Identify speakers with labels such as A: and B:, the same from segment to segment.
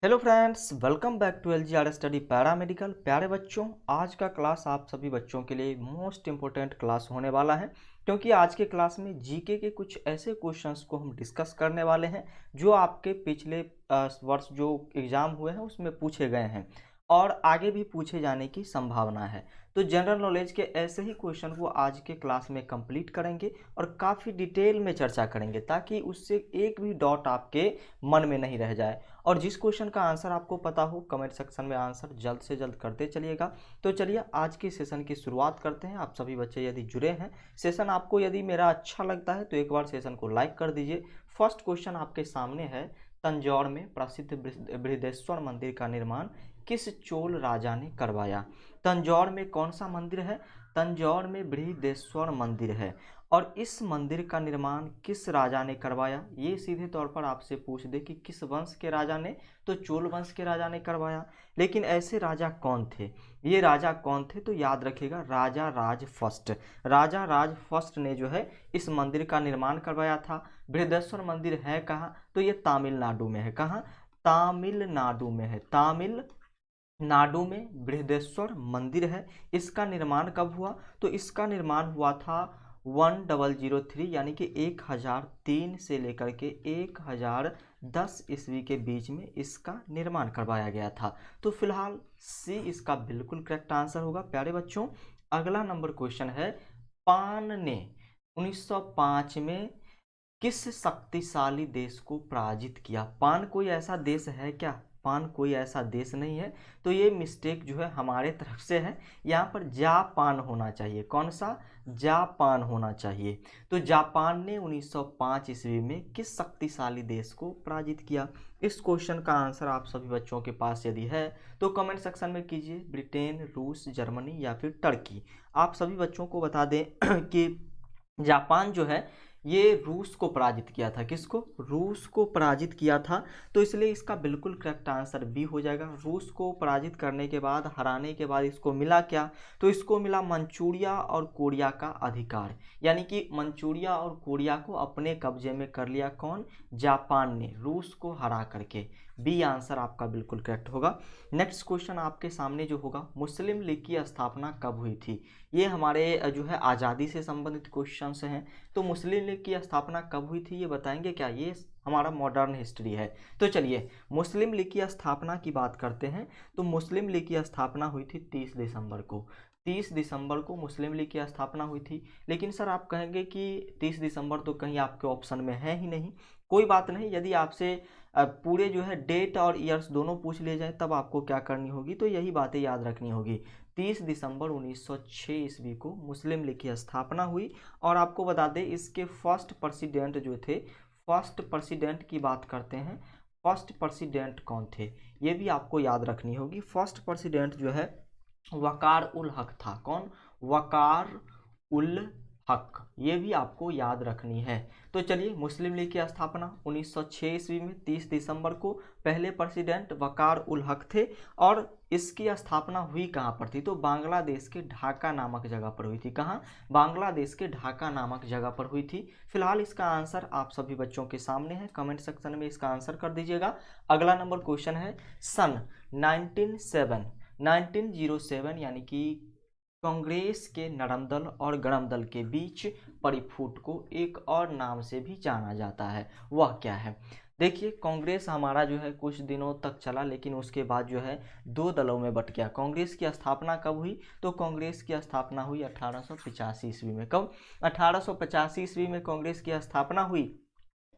A: Hello friends, welcome back to LGR study paramedical. प्यारे बच्चों, आज का क्लास आप सभी बच्चों के लिए मोस्ट इम्पोर्टेंट क्लास होने वाला है, क्योंकि आज के क्लास में जीके के कुछ ऐसे क्वेश्चंस को हम डिस्कस करने वाले हैं जो आपके पिछले वर्ष जो एग्ज़ाम हुए हैं उसमें पूछे गए हैं और आगे भी पूछे जाने की संभावना है। तो जनरल नॉलेज के ऐसे ही क्वेश्चन को आज के क्लास में कंप्लीट करेंगे और काफ़ी डिटेल में चर्चा करेंगे ताकि उससे एक भी डॉट आपके मन में नहीं रह जाए। और जिस क्वेश्चन का आंसर आपको पता हो कमेंट सेक्शन में आंसर जल्द से जल्द करते चलिएगा। तो चलिए आज के सेशन की शुरुआत करते हैं। आप सभी बच्चे यदि जुड़े हैं, सेशन आपको यदि मेरा अच्छा लगता है तो एक बार सेशन को लाइक कर दीजिए। फर्स्ट क्वेश्चन आपके सामने है, तंजौर में प्रसिद्ध बृहदेश्वर मंदिर का निर्माण किस चोल राजा ने करवाया? तंजौर में कौन सा मंदिर है? तंजौर में बृहदेश्वर मंदिर है और इस मंदिर का निर्माण किस राजा ने करवाया? ये सीधे तौर पर आपसे पूछ दे कि किस वंश के राजा ने, तो चोल वंश के राजा ने करवाया। लेकिन ऐसे राजा कौन थे? ये राजा कौन थे? तो याद रखिएगा, राजा राज फर्स्ट। राजा राज फर्स्ट ने जो है इस मंदिर का निर्माण करवाया था। बृहदेश्वर मंदिर है कहाँ? तो ये तमिलनाडु में है। कहाँ? तमिलनाडु में है। तमिलनाडु में बृहदेश्वर मंदिर है। इसका निर्माण कब हुआ? तो इसका निर्माण हुआ था 1003 यानी कि 1003 से लेकर के 1010 ईस्वी के बीच में इसका निर्माण करवाया गया था। तो फिलहाल सी इसका बिल्कुल करेक्ट आंसर होगा। प्यारे बच्चों, अगला नंबर क्वेश्चन है, पान ने 1905 में किस शक्तिशाली देश को पराजित किया? पान कोई ऐसा देश है क्या? पान कोई ऐसा देश नहीं है। तो ये मिस्टेक जो है हमारे तरफ से है। यहाँ पर जापान होना चाहिए। कौन सा? जापान होना चाहिए। तो जापान ने 1905 ईस्वी में किस शक्तिशाली देश को पराजित किया? इस क्वेश्चन का आंसर आप सभी बच्चों के पास यदि है तो कमेंट सेक्शन में कीजिए। ब्रिटेन, रूस, जर्मनी या फिर टर्की। आप सभी बच्चों को बता दें कि जापान जो है ये रूस को पराजित किया था। किसको? रूस को पराजित किया था। तो इसलिए इसका बिल्कुल करेक्ट आंसर बी हो जाएगा। रूस को पराजित करने के बाद, हराने के बाद इसको मिला क्या? तो इसको मिला मंचूरिया और कोरिया का अधिकार, यानी कि मंचूरिया और कोरिया को अपने कब्जे में कर लिया। कौन? जापान ने, रूस को हरा करके। बी आंसर आपका बिल्कुल करेक्ट होगा। नेक्स्ट क्वेश्चन आपके सामने जो होगा, मुस्लिम लीग की स्थापना कब हुई थी? ये हमारे जो है आज़ादी से संबंधित क्वेश्चन हैं। तो मुस्लिम लीग की स्थापना कब हुई थी ये बताएंगे क्या? ये हमारा मॉडर्न हिस्ट्री है। तो चलिए मुस्लिम लीग की स्थापना की बात करते हैं। तो मुस्लिम लीग की स्थापना हुई थी 30 दिसंबर को। 30 दिसंबर को मुस्लिम लीग की स्थापना हुई थी। लेकिन सर आप कहेंगे कि 30 दिसंबर तो कहीं आपके ऑप्शन में है ही नहीं। कोई बात नहीं, यदि आपसे पूरे जो है डेट और ईयर्स दोनों पूछ लिए जाए तब आपको क्या करनी होगी? तो यही बातें याद रखनी होगी। 30 दिसंबर 1906 ईस्वी को मुस्लिम लीग की स्थापना हुई। और आपको बता दें इसके फर्स्ट प्रेसिडेंट जो थे, फर्स्ट प्रेसिडेंट की बात करते हैं, फर्स्ट प्रेसिडेंट कौन थे ये भी आपको याद रखनी होगी। फर्स्ट प्रेसिडेंट जो है वकार उल हक था। कौन? वकार उल हक, ये भी आपको याद रखनी है। तो चलिए, मुस्लिम लीग की स्थापना 1906 ईस्वी में 30 दिसंबर को, पहले प्रेसिडेंट वकार उल हक थे। और इसकी स्थापना हुई कहाँ पर थी? तो बांग्लादेश के ढाका नामक जगह पर हुई थी। कहाँ? बांग्लादेश के ढाका नामक जगह पर हुई थी। फिलहाल इसका आंसर आप सभी बच्चों के सामने है, कमेंट सेक्शन में इसका आंसर कर दीजिएगा। अगला नंबर क्वेश्चन है, सन 1907 यानी कि कांग्रेस के नरम दल और गरम दल के बीच परिफूट को एक और नाम से भी जाना जाता है, वह क्या है? देखिए, कांग्रेस हमारा जो है कुछ दिनों तक चला, लेकिन उसके बाद जो है दो दलों में बट गया। कांग्रेस की स्थापना कब हुई? तो कांग्रेस की स्थापना हुई 1885 ईस्वी में। कब? 1885 ईस्वी में कांग्रेस की स्थापना हुई।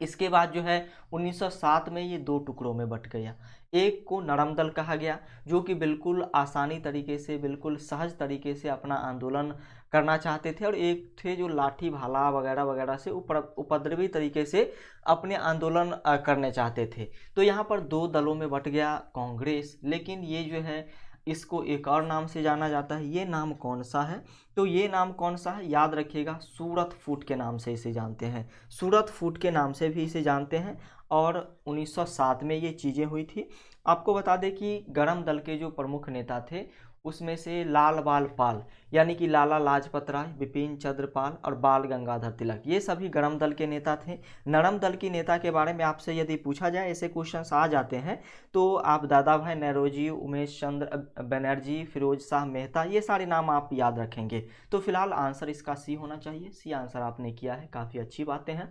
A: इसके बाद जो है 1907 में ये दो टुकड़ों में बट गया। एक को नरम दल कहा गया, जो कि बिल्कुल आसानी तरीके से, बिल्कुल सहज तरीके से अपना आंदोलन करना चाहते थे। और एक थे जो लाठी भाला वगैरह वगैरह से उपद्रवी तरीके से अपने आंदोलन करने चाहते थे। तो यहाँ पर दो दलों में बट गया कांग्रेस। लेकिन ये जो है इसको एक और नाम से जाना जाता है। ये नाम कौन सा है? तो ये नाम कौन सा है? याद रखिएगा, सूरत फूट के नाम से इसे जानते हैं। सूरत फूट के नाम से भी इसे जानते हैं। और 1907 में ये चीज़ें हुई थी। आपको बता दें कि गरम दल के जो प्रमुख नेता थे उसमें से लाल बाल पाल यानी कि लाला लाजपत राय, बिपिन चंद्र पाल और बाल गंगाधर तिलक, ये सभी गरम दल के नेता थे। नरम दल की नेता के बारे में आपसे यदि पूछा जाए, ऐसे क्वेश्चंस आ जाते हैं, तो आप दादा भाई नौरोजी, उमेश चंद्र बनर्जी, फिरोज शाह मेहता, ये सारे नाम आप याद रखेंगे। तो फिलहाल आंसर इसका सी होना चाहिए। सी आंसर आपने किया है, काफ़ी अच्छी बातें हैं।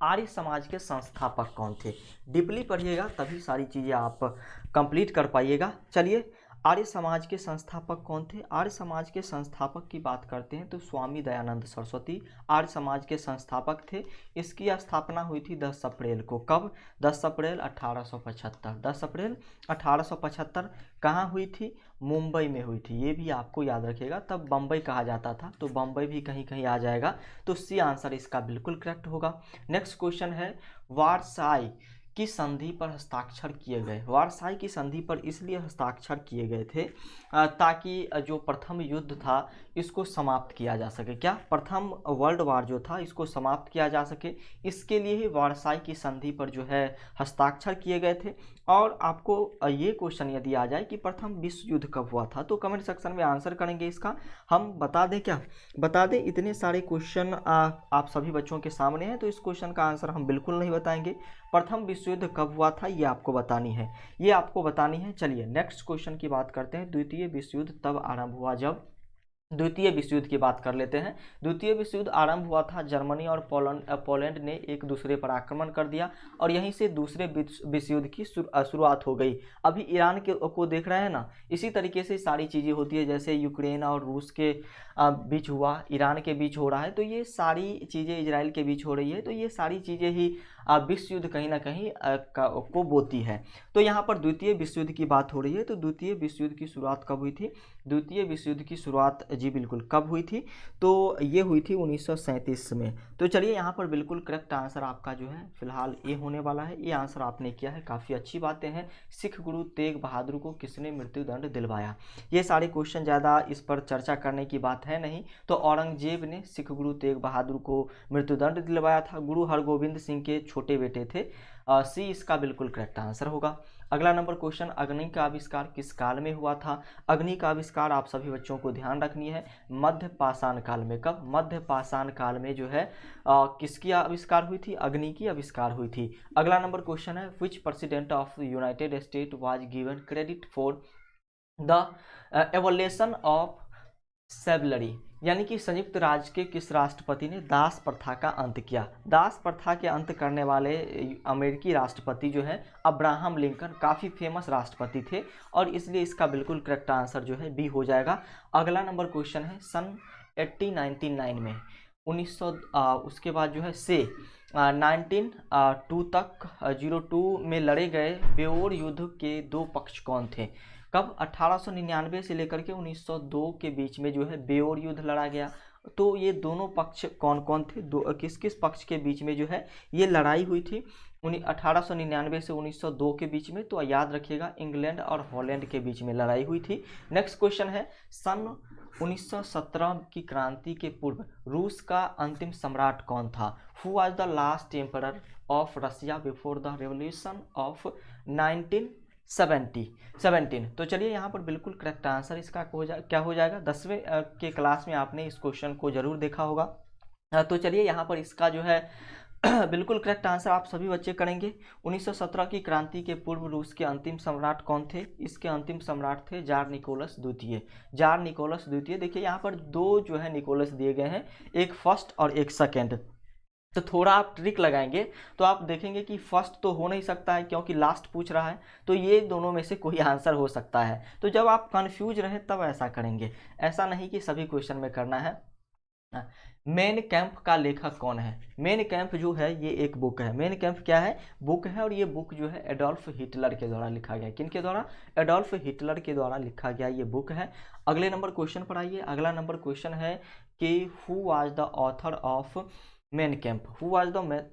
A: आर्य समाज के संस्थापक कौन थे? डीपली पढ़िएगा तभी सारी चीज़ें आप कंप्लीट कर पाइएगा। चलिए, आर्य समाज के संस्थापक कौन थे? आर्य समाज के संस्थापक की बात करते हैं तो स्वामी दयानंद सरस्वती आर्य समाज के संस्थापक थे। इसकी स्थापना हुई थी 10 अप्रैल को। कब? 10 अप्रैल 1875। 10 अप्रैल 1875 कहाँ हुई थी? मुंबई में हुई थी। ये भी आपको याद रखिएगा, तब बम्बई कहा जाता था, तो बम्बई भी कहीं कहीं आ जाएगा। तो सी आंसर इसका बिल्कुल करेक्ट होगा। नेक्स्ट क्वेश्चन है, वारसाई की संधि पर हस्ताक्षर किए गए। वारसाई की संधि पर इसलिए हस्ताक्षर किए गए थे ताकि जो प्रथम युद्ध था इसको समाप्त किया जा सके। क्या? प्रथम वर्ल्ड वार जो था इसको समाप्त किया जा सके, इसके लिए ही वारसाई की संधि पर जो है हस्ताक्षर किए गए थे। और आपको ये क्वेश्चन यदि आ जाए कि प्रथम विश्व युद्ध कब हुआ था, तो कमेंट सेक्शन में आंसर करेंगे इसका। हम बता दें क्या? बता दें, इतने सारे क्वेश्चन आप सभी बच्चों के सामने हैं, तो इस क्वेश्चन का आंसर हम बिल्कुल नहीं बताएंगे। प्रथम विश्व युद्ध कब हुआ था ये आपको बतानी है, ये आपको बतानी है। चलिए नेक्स्ट क्वेश्चन की बात करते हैं। द्वितीय विश्व युद्ध तब आरंभ हुआ जब, द्वितीय विश्व युद्ध की बात कर लेते हैं। द्वितीय विश्व युद्ध आरंभ हुआ था, जर्मनी और पोलैंड ने एक दूसरे पर आक्रमण कर दिया और यहीं से दूसरे विश्व युद्ध की शुरुआत हो गई। अभी ईरान को देख रहे हैं ना, इसी तरीके से सारी चीज़ें होती है। जैसे यूक्रेन और रूस के बीच हुआ, ईरान के बीच हो रहा है, तो ये सारी चीज़ें इजराइल के बीच हो रही है, तो ये सारी चीज़ें ही विश्व युद्ध कहीं ना कहीं को बोती है। तो यहाँ पर द्वितीय विश्व युद्ध की बात हो रही है, तो द्वितीय विश्व युद्ध की शुरुआत कब हुई थी? द्वितीय विश्व युद्ध की शुरुआत जी बिल्कुल कब हुई थी? तो ये हुई थी 1937 में। तो चलिए, यहाँ पर बिल्कुल करेक्ट आंसर आपका जो है फिलहाल ये होने वाला है। ये आंसर आपने किया है, काफ़ी अच्छी बातें हैं। सिख गुरु तेग बहादुर को किसने मृत्युदंड दिलवाया? ये सारे क्वेश्चन ज़्यादा इस पर चर्चा करने की बात है नहीं। तो औरंगजेब ने सिख गुरु तेग बहादुर को मृत्युदंड दिलवाया था। गुरु हरगोविंद सिंह के छोटे बेटे थे। सी इसका बिल्कुल करेक्ट आंसर होगा। अगला नंबर क्वेश्चन, अग्नि का आविष्कार किस काल में हुआ था? अग्नि का आविष्कार आप सभी बच्चों को ध्यान रखनी है, मध्य पाषाण काल में। कब? मध्य पाषाण काल में जो है किसकी आविष्कार हुई थी? अग्नि की आविष्कार हुई थी। अगला नंबर क्वेश्चन है, which president of United State was given credit for the evolution of slavery, यानी कि संयुक्त राज्य के किस राष्ट्रपति ने दास प्रथा का अंत किया? दास प्रथा के अंत करने वाले अमेरिकी राष्ट्रपति जो है अब्राहम लिंकन, काफ़ी फेमस राष्ट्रपति थे, और इसलिए इसका बिल्कुल करेक्ट आंसर जो है बी हो जाएगा। अगला नंबर क्वेश्चन है, सन 1899 में 1900 उसके बाद जो है से 1902 तक 02 में लड़े गए बेओर युद्ध के दो पक्ष कौन थे? कब? 1899 से लेकर के 1902 के बीच में जो है बेओर युद्ध लड़ा गया। तो ये दोनों पक्ष कौन कौन थे? किस किस पक्ष के बीच में जो है ये लड़ाई हुई थी 1899 से 1902 के बीच में? तो याद रखिएगा, इंग्लैंड और हॉलैंड के बीच में लड़ाई हुई थी। नेक्स्ट क्वेश्चन है, सन 1917 की क्रांति के पूर्व रूस का अंतिम सम्राट कौन था? Who was the last emperor of Russia before the revolution of 1917। तो चलिए, यहाँ पर बिल्कुल करेक्ट आंसर इसका क्या हो जाएगा? 10वें के क्लास में आपने इस क्वेश्चन को जरूर देखा होगा। तो चलिए, यहाँ पर इसका जो है बिल्कुल करेक्ट आंसर आप सभी बच्चे करेंगे। 1917 की क्रांति के पूर्व रूस के अंतिम सम्राट कौन थे? इसके अंतिम सम्राट थे जार निकोलस द्वितीय। जार निकोलस द्वितीय। देखिए, यहाँ पर दो जो है निकोलस दिए गए हैं, एक फर्स्ट और एक सेकेंड। तो थोड़ा आप ट्रिक लगाएंगे तो आप देखेंगे कि फर्स्ट तो हो नहीं सकता है क्योंकि लास्ट पूछ रहा है, तो ये दोनों में से कोई आंसर हो सकता है। तो जब आप कंफ्यूज रहे तब ऐसा करेंगे, ऐसा नहीं कि सभी क्वेश्चन में करना है। मेन कैंप का लेखक कौन है? मेन कैंप जो है ये एक बुक है। मेन कैंप क्या है? बुक है, और ये बुक जो है एडोल्फ हिटलर के द्वारा लिखा गया है। किन के द्वारा? एडोल्फ हिटलर के द्वारा लिखा गया ये बुक है। अगले नंबर क्वेश्चन पर आइए। अगला नंबर क्वेश्चन है कि who was the author of main camp? Who was the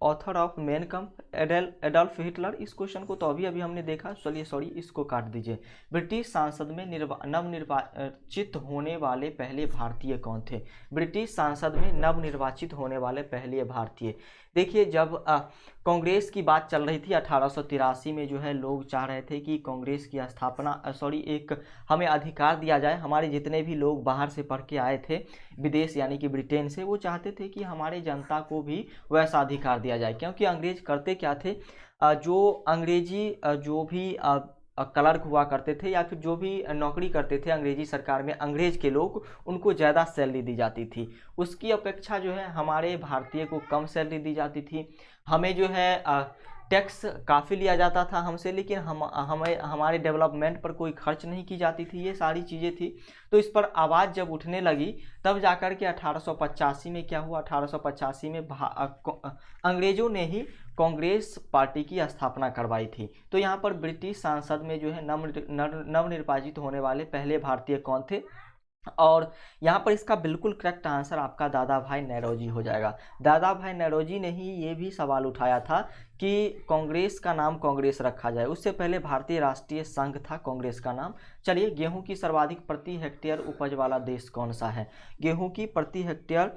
A: author of main camp? Adolf Hitler. इस क्वेश्चन को तो अभी हमने देखा। चलिए सॉरी, इसको काट दीजिए। ब्रिटिश संसद में नवनिर्वाचित होने वाले पहले भारतीय कौन थे? ब्रिटिश संसद में नवनिर्वाचित होने वाले पहले भारतीय। देखिए, जब कांग्रेस की बात चल रही थी 1883 में, जो है लोग चाह रहे थे कि कांग्रेस की स्थापना एक हमें अधिकार दिया जाए। हमारे जितने भी लोग बाहर से पढ़ के आए थे विदेश यानी कि ब्रिटेन से, वो चाहते थे कि हमारे जनता को भी वैसा अधिकार दिया जाए। क्योंकि अंग्रेज करते क्या थे, जो अंग्रेजी जो भी क्लर्क हुआ करते थे या फिर जो भी नौकरी करते थे अंग्रेजी सरकार में, अंग्रेज के लोग, उनको ज़्यादा सैलरी दी जाती थी। उसकी अपेक्षा जो है हमारे भारतीय को कम सैलरी दी जाती थी। हमें जो है टैक्स काफ़ी लिया जाता था हमसे, लेकिन हमें हमारे डेवलपमेंट पर कोई खर्च नहीं की जाती थी। ये सारी चीज़ें थी। तो इस पर आवाज़ जब उठने लगी तब जाकर के 1885 में क्या हुआ, 1885 में अंग्रेज़ों ने ही कांग्रेस पार्टी की स्थापना करवाई थी। तो यहाँ पर ब्रिटिश संसद में जो है नवनिर्वाचित होने वाले पहले भारतीय कौन थे, और यहाँ पर इसका बिल्कुल करेक्ट आंसर आपका दादा भाई नौरोजी हो जाएगा। दादा भाई नौरोजी ने ही ये भी सवाल उठाया था कि कांग्रेस का नाम कांग्रेस रखा जाए। उससे पहले भारतीय राष्ट्रीय संघ था कांग्रेस का नाम। चलिए, गेहूं की सर्वाधिक प्रति हेक्टेयर उपज वाला देश कौन सा है? गेहूं की प्रति हेक्टेयर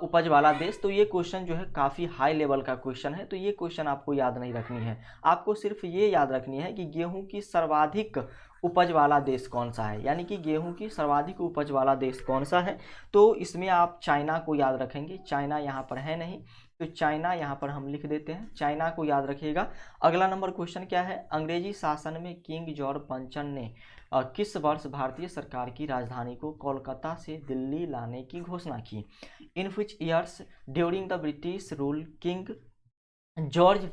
A: उपज वाला देश। तो ये क्वेश्चन जो है काफ़ी हाई लेवल का क्वेश्चन है, तो ये क्वेश्चन आपको याद नहीं रखनी है। आपको सिर्फ ये याद रखनी है कि गेहूं की सर्वाधिक उपज वाला देश कौन सा है, यानी कि गेहूं की सर्वाधिक उपज वाला देश कौन सा है। तो इसमें आप चाइना को याद रखेंगे। चाइना यहाँ पर है नहीं, तो चाइना यहाँ पर हम लिख देते हैं, चाइना को याद रखिएगा। अगला नंबर क्वेश्चन क्या है, अंग्रेजी शासन में किंग जॉर्ज पंचम ने किस वर्ष भारतीय सरकार की राजधानी को कोलकाता से दिल्ली लाने की घोषणा की? In which years during the British rule king George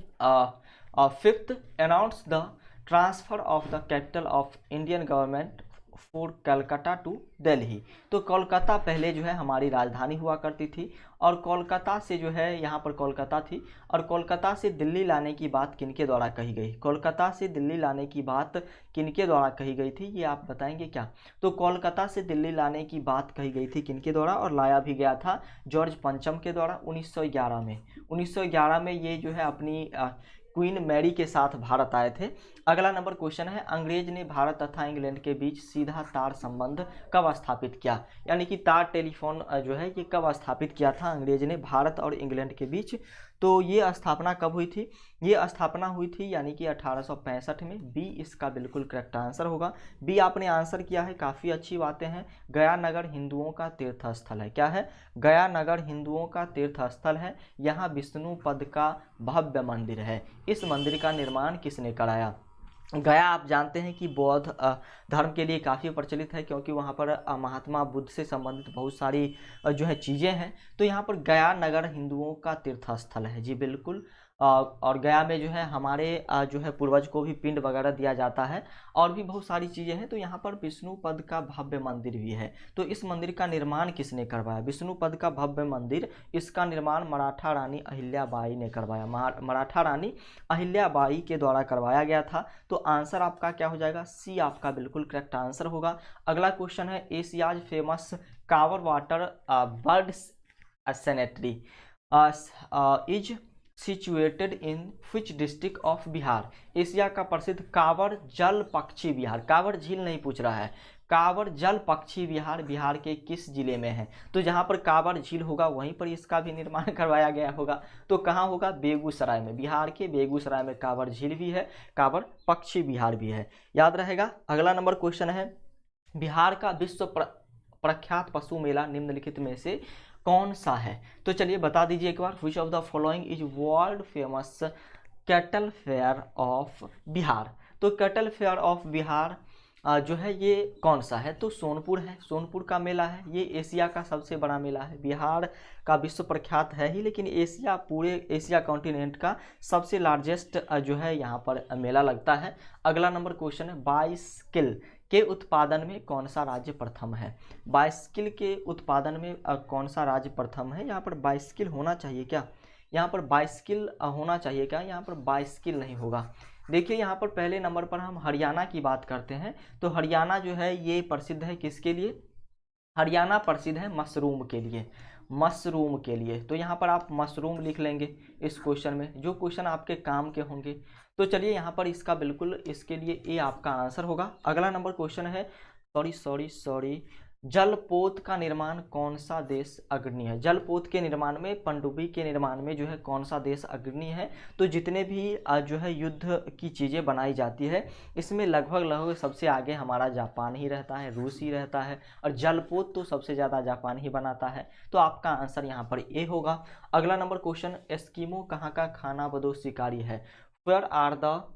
A: fifth announce the transfer of the capital of Indian government for Calcutta to Delhi. तो कोलकाता पहले जो है हमारी राजधानी हुआ करती थी, और कोलकाता से जो है यहाँ पर कोलकाता थी, और कोलकाता से दिल्ली लाने की बात किनके द्वारा कही गई? कोलकाता से दिल्ली लाने की बात किनके द्वारा कही गई थी, ये आप बताएंगे क्या? तो कोलकाता से दिल्ली लाने की बात कही गई थी किनके द्वारा, और लाया भी गया था जॉर्ज पंचम के द्वारा 1911 में। 1911 में ये जो है अपनी क्वीन मैरी के साथ भारत आए थे। अगला नंबर क्वेश्चन है, अंग्रेज ने भारत तथा इंग्लैंड के बीच सीधा तार संबंध कब स्थापित किया? यानी कि तार टेलीफोन जो है ये कब स्थापित किया था अंग्रेज ने भारत और इंग्लैंड के बीच? तो ये स्थापना कब हुई थी? ये स्थापना हुई थी यानी कि 1865 में। बी इसका बिल्कुल करेक्ट आंसर होगा। बी आपने आंसर किया है, काफ़ी अच्छी बातें हैं। गया नगर हिंदुओं का तीर्थ स्थल है। क्या है? गया नगर हिंदुओं का तीर्थ स्थल है। यहाँ विष्णु पद का भव्य मंदिर है। इस मंदिर का निर्माण किसने कराया? गया आप जानते हैं कि बौद्ध धर्म के लिए काफ़ी प्रचलित है, क्योंकि वहाँ पर महात्मा बुद्ध से संबंधित बहुत सारी जो है चीज़ें हैं। तो यहाँ पर गया नगर हिंदुओं का तीर्थ स्थल है जी, बिल्कुल। और गया में जो है हमारे जो है पूर्वज को भी पिंड वगैरह दिया जाता है, और भी बहुत सारी चीज़ें हैं। तो यहाँ पर विष्णु पद का भव्य मंदिर भी है। तो इस मंदिर का निर्माण किसने करवाया? विष्णु पद का भव्य मंदिर, इसका निर्माण मराठा रानी अहिल्याबाई ने करवाया। मराठा रानी अहिल्याबाई के द्वारा करवाया गया था। तो आंसर आपका क्या हो जाएगा? सी आपका बिल्कुल करेक्ट आंसर होगा। अगला क्वेश्चन है, Asia's famous Kanwar water bird sanctuary is situated in which district of Bihar? Asia का प्रसिद्ध कांवर जल पक्षी विहार, कांवर झील नहीं पूछ रहा है, कांवर जल पक्षी विहार बिहार के किस जिले में है? तो जहाँ पर कांवर झील होगा वहीं पर इसका भी निर्माण करवाया गया होगा। तो कहाँ होगा? बेगूसराय में। बिहार के बेगूसराय में कांवर झील भी है, कांवर पक्षी विहार भी है, याद रहेगा। अगला नंबर क्वेश्चन है, बिहार का विश्व प्रख्यात पशु मेला निम्नलिखित में से कौन सा है? तो चलिए बता दीजिए एक बार, which of the following is world famous cattle fair of Bihar? तो कैटल फेयर ऑफ बिहार जो है ये कौन सा है? तो सोनपुर है, सोनपुर का मेला है। ये एशिया का सबसे बड़ा मेला है। बिहार का विश्व प्रख्यात है ही, लेकिन एशिया, पूरे एशिया कॉन्टिनेंट का सबसे लार्जेस्ट जो है यहाँ पर मेला लगता है। अगला नंबर क्वेश्चन है, बाइसिकल के उत्पादन में कौन सा राज्य प्रथम है? बाइसिकल के उत्पादन में कौन सा राज्य प्रथम है? यहाँ पर बाइसिकल होना चाहिए क्या? यहाँ पर बाइसिकल होना चाहिए क्या? यहाँ पर बाइसिकल नहीं होगा। देखिए यहाँ पर पहले नंबर पर हम हरियाणा की बात करते हैं। तो हरियाणा जो है ये प्रसिद्ध है किसके लिए? हरियाणा प्रसिद्ध है मशरूम के लिए, मशरूम के लिए। तो यहाँ पर आप मशरूम लिख लेंगे इस क्वेश्चन में, जो क्वेश्चन आपके काम के होंगे। तो चलिए यहाँ पर इसका बिल्कुल इसके लिए ए आपका आंसर होगा। अगला नंबर क्वेश्चन है, सॉरी जलपोत का निर्माण कौन सा देश अग्रणी है? जलपोत के निर्माण में, पनडुब्बी के निर्माण में जो है कौन सा देश अग्रणी है? तो जितने भी जो है युद्ध की चीज़ें बनाई जाती है, इसमें लगभग लगभग सबसे आगे हमारा जापान ही रहता है, रूस ही रहता है, और जलपोत तो सबसे ज़्यादा जापान ही बनाता है। तो आपका आंसर यहाँ पर ए होगा। अगला नंबर क्वेश्चन, एस्किमो कहाँ का खानाबदोश शिकारी है? Where are the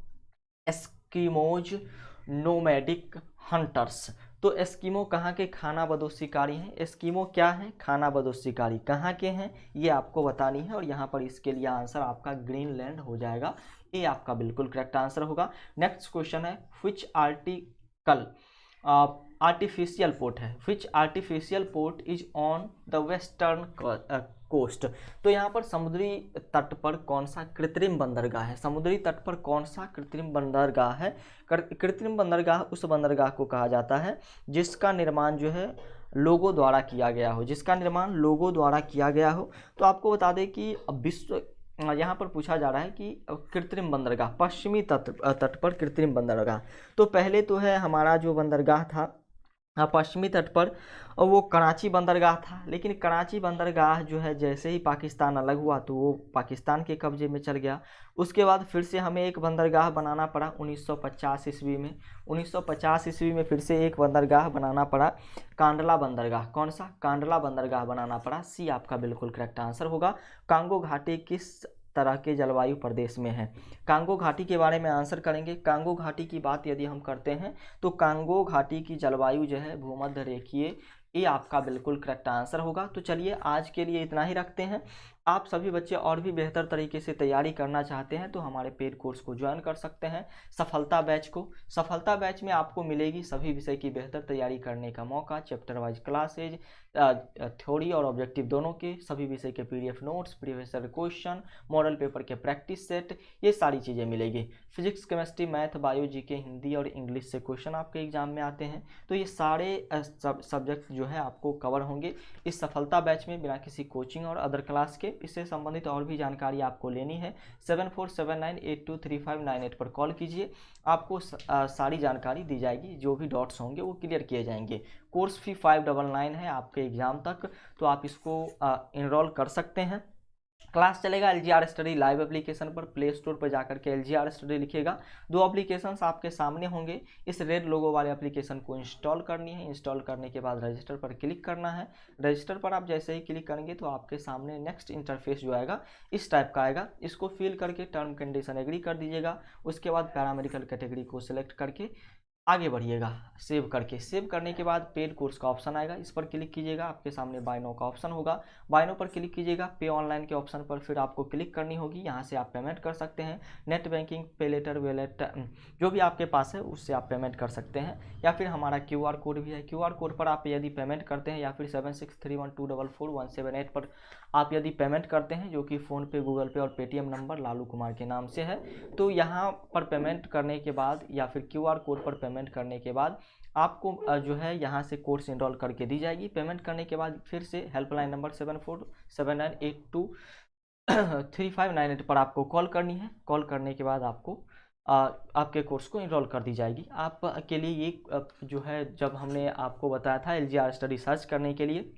A: Eskimos nomadic hunters? तो एस्किमो कहाँ के खानाबदोश शिकारी हैं? एस्किमो क्या है? खानाबदोश शिकारी। कहाँ के हैं ये आपको बतानी है, और यहाँ पर इसके लिए आंसर आपका ग्रीनलैंड हो जाएगा। ये आपका बिल्कुल करेक्ट आंसर होगा। नेक्स्ट क्वेश्चन है, विच आर्टिकल आर्टिफिशियल पोर्ट है? Which artificial port is on the western coast? तो यहाँ पर समुद्री तट पर कौन सा कृत्रिम बंदरगाह है? समुद्री तट पर कौन सा कृत्रिम बंदरगाह है? कृत्रिम बंदरगाह उस बंदरगाह को कहा जाता है जिसका निर्माण जो है लोगों द्वारा किया गया हो, जिसका निर्माण लोगों द्वारा किया गया हो। तो आपको बता दें कि विश्व यहाँ पर पूछा जा रहा है कि कृत्रिम बंदरगाह, पश्चिमी तट पर कृत्रिम बंदरगाह। तो पहले तो है हमारा जो बंदरगाह था पश्चिमी तट पर, और वो कराची बंदरगाह था। लेकिन कराची बंदरगाह जो है जैसे ही पाकिस्तान अलग हुआ तो वो पाकिस्तान के कब्जे में चल गया। उसके बाद फिर से हमें एक बंदरगाह बनाना पड़ा 1950 ईस्वी में। 1950 ईस्वी में फिर से एक बंदरगाह बनाना पड़ा, कांडला बंदरगाह। कौन सा? कांडला बंदरगाह बनाना पड़ा। सी आपका बिल्कुल करेक्ट आंसर होगा। कांगो घाटी किस तरह के जलवायु प्रदेश में है? कांगो घाटी के बारे में आंसर करेंगे। कांगो घाटी की बात यदि हम करते हैं तो कांगो घाटी की जलवायु जो है भूमध्य रेखीय, ये आपका बिल्कुल करेक्ट आंसर होगा। तो चलिए आज के लिए इतना ही रखते हैं। आप सभी बच्चे और भी बेहतर तरीके से तैयारी करना चाहते हैं तो हमारे पेड कोर्स को ज्वाइन कर सकते हैं, सफलता बैच को। सफलता बैच में आपको मिलेगी सभी विषय की बेहतर तैयारी करने का मौका, चैप्टर वाइज क्लासेज, थ्योरी और ऑब्जेक्टिव दोनों के, सभी विषय के PDF notes, previous year question, model paper के प्रैक्टिस सेट, ये सारी चीज़ें मिलेगी। Physics, chemistry, math, bio, GK, Hindi और इंग्लिश से क्वेश्चन आपके एग्जाम में आते हैं। तो ये सारे सब्जेक्ट जो है आपको कवर होंगे इस सफलता बैच में बिना किसी कोचिंग और अदर क्लास के। इससे संबंधित और भी जानकारी आपको लेनी है 7479823598 पर कॉल कीजिए। आपको सारी जानकारी दी जाएगी, जो भी डॉट्स होंगे वो क्लियर किए जाएंगे। कोर्स फी 599 है आपके एग्ज़ाम तक, तो आप इसको इनरोल कर सकते हैं। क्लास चलेगा LGR स्टडी लाइव एप्लीकेशन पर। प्ले स्टोर पर जाकर के LGR स्टडी लिखिएगा, 2 एप्लीकेशंस आपके सामने होंगे। इस रेड लोगो वाले एप्लीकेशन को इंस्टॉल करनी है। इंस्टॉल करने के बाद रजिस्टर पर क्लिक करना है। रजिस्टर पर आप जैसे ही क्लिक करेंगे तो आपके सामने नेक्स्ट इंटरफेस जो आएगा इस टाइप का आएगा। इसको फिल करके टर्म कंडीशन एग्री कर दीजिएगा। उसके बाद पैरामेडिकल कैटेगरी को सिलेक्ट करके आगे बढ़िएगा सेव करके। सेव करने के बाद पेड कोर्स का ऑप्शन आएगा, इस पर क्लिक कीजिएगा। आपके सामने बाय नाउ का ऑप्शन होगा, बाय नाउ पर क्लिक कीजिएगा। पे ऑनलाइन के ऑप्शन पर फिर आपको क्लिक करनी होगी। यहाँ से आप पेमेंट कर सकते हैं। नेट बैंकिंग, पे लेटर, वॉलेट, जो भी आपके पास है उससे आप पेमेंट कर सकते हैं, या फिर हमारा QR कोड भी है। QR कोड पर आप यदि पेमेंट करते हैं, या फिर 7631244178 पर आप यदि पेमेंट करते हैं, जो कि फ़ोनपे, गूगल पे और पेटीएम नंबर लालू कुमार के नाम से है, तो यहाँ पर पेमेंट करने के बाद या फिर QR कोड पर पेमेंट करने के बाद आपको जो है यहाँ से कोर्स इनरोल करके दी जाएगी। पेमेंट करने के बाद फिर से हेल्पलाइन नंबर 7479823598 पर आपको कॉल करनी है। कॉल करने के बाद आपको आपके कोर्स को इनरोल कर दी जाएगी। आप के लिए ये जो है, जब हमने आपको बताया था LGR स्टडी सर्च करने के लिए,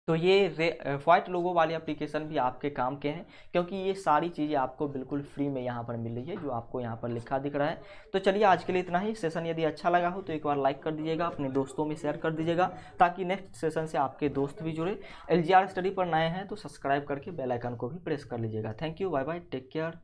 A: तो ये व्हाइट लोगो वाले एप्लीकेशन भी आपके काम के हैं, क्योंकि ये सारी चीज़ें आपको बिल्कुल फ्री में यहाँ पर मिल रही है, जो आपको यहाँ पर लिखा दिख रहा है। तो चलिए आज के लिए इतना ही। सेशन यदि अच्छा लगा हो तो एक बार लाइक कर दीजिएगा, अपने दोस्तों में शेयर कर दीजिएगा, ताकि नेक्स्ट सेशन से आपके दोस्त भी जुड़े। LGR स्टडी पर नए हैं तो सब्सक्राइब करके बेल आइकन को भी प्रेस कर लीजिएगा। Thank you, bye bye, take care.